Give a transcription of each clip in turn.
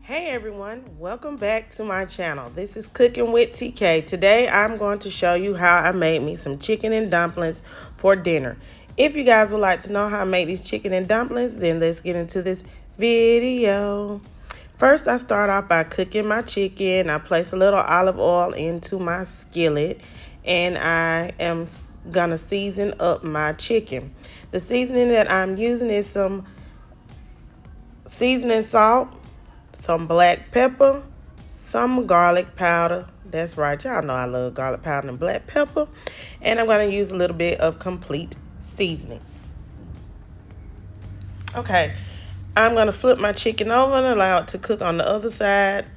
Hey everyone, welcome back to my channel. This is Cooking with TK. Today I'm going to show you how I made me some chicken and dumplings for dinner. If you guys would like to know how I make these chicken and dumplings, then let's get into this video. First, I start off by cooking my chicken. I place a little olive oil into my skillet and I am gonna season up my chicken. The seasoning that I'm using is some seasoning salt, some black pepper, some garlic powder. That's right, y'all know I love garlic powder and black pepper. And I'm going to use a little bit of complete seasoning. Okay, I'm going to flip my chicken over and allow it to cook on the other side.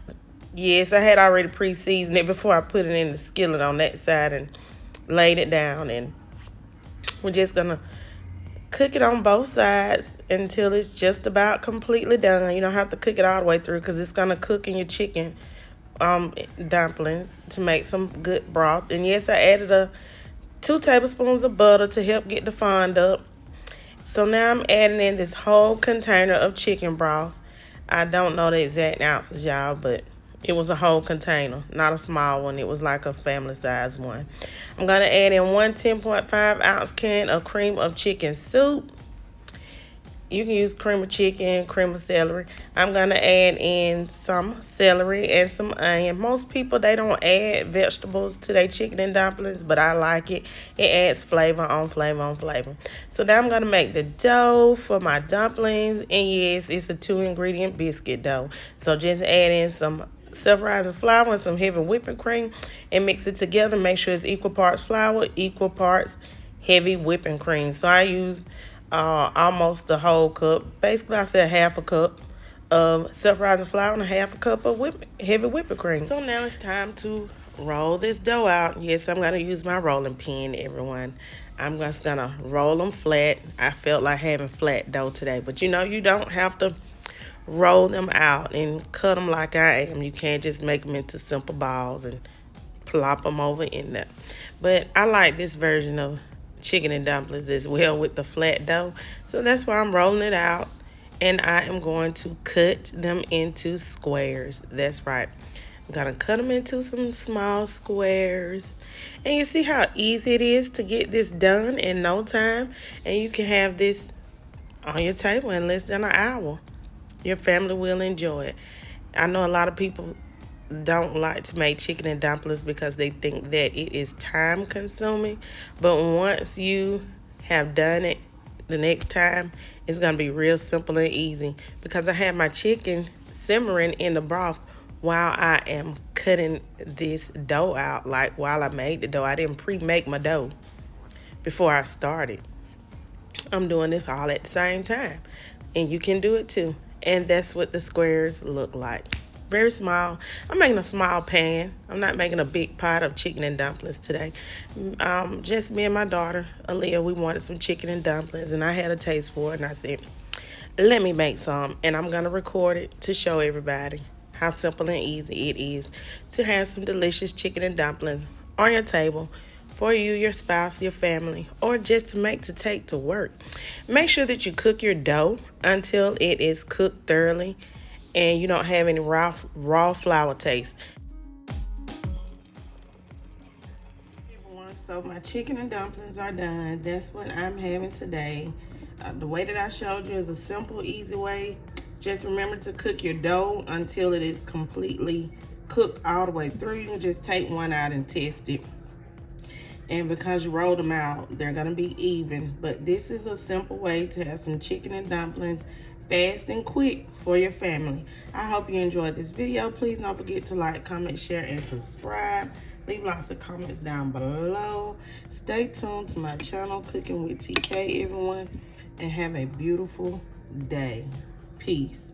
Yes, I had already pre-seasoned it before I put it in the skillet on that side and laid it down. And we're just going to cook it on both sides until it's just about completely done. You don't have to cook it all the way through because it's going to cook in your chicken dumplings to make some good broth. And yes, I added 2 tablespoons of butter to help get the fond up. So now I'm adding in this whole container of chicken broth. I don't know the exact ounces, y'all, but it was a whole container, not a small one. It was like a family size one. I'm going to add in 1 10.5 ounce can of cream of chicken soup. You can use cream of chicken, cream of celery. I'm going to add in some celery and some onion. Most people, they don't add vegetables to their chicken and dumplings, but I like it. It adds flavor on flavor on flavor. So now I'm going to make the dough for my dumplings. And yes, it's a 2-ingredient biscuit dough. So just add in some self-rising flour and some heavy whipping cream and mix it together. Make sure it's equal parts flour, equal parts heavy whipping cream. So I used almost the whole cup. Basically, I said half a cup of self-rising flour and half a cup of heavy whipping cream. So now it's time to roll this dough out. Yes, I'm going to use my rolling pin, everyone. I'm just going to roll them flat. I felt like having flat dough today, but you know, you don't have to roll them out and cut them like I am. You can't just make them into simple balls and plop them over in there. But I like this version of chicken and dumplings as well with the flat dough. So that's why I'm rolling it out. And I am going to cut them into squares. That's right. I'm going to cut them into some small squares. And you see how easy it is to get this done in no time. And you can have this on your table in less than an hour. Your family will enjoy it. I know a lot of people don't like to make chicken and dumplings because they think that it is time consuming. But once you have done it, the next time it's going to be real simple and easy. Because I have my chicken simmering in the broth while I am cutting this dough out. Like while I made the dough, I didn't pre-make my dough before I started. I'm doing this all at the same time. And you can do it too. And that's what the squares look like. Very small. I'm making a small pan. I'm not making a big pot of chicken and dumplings today. Just me and my daughter, Aaliyah, we wanted some chicken and dumplings. And I had a taste for it. And I said, let me make some. And I'm going to record it to show everybody how simple and easy it is to have some delicious chicken and dumplings on your table for you, your spouse, your family, or just to take to work. Make sure that you cook your dough until it is cooked thoroughly and you don't have any raw flour taste. Everyone, so my chicken and dumplings are done. That's what I'm having today. The way that I showed you is a simple, easy way. Just remember to cook your dough until it is completely cooked all the way through. You can just take one out and test it. And because you rolled them out, they're gonna be even. But this is a simple way to have some chicken and dumplings fast and quick for your family. I hope you enjoyed this video. Please don't forget to like, comment, share, and subscribe. Leave lots of comments down below. Stay tuned to my channel, Cooking with TK, everyone. And have a beautiful day. Peace.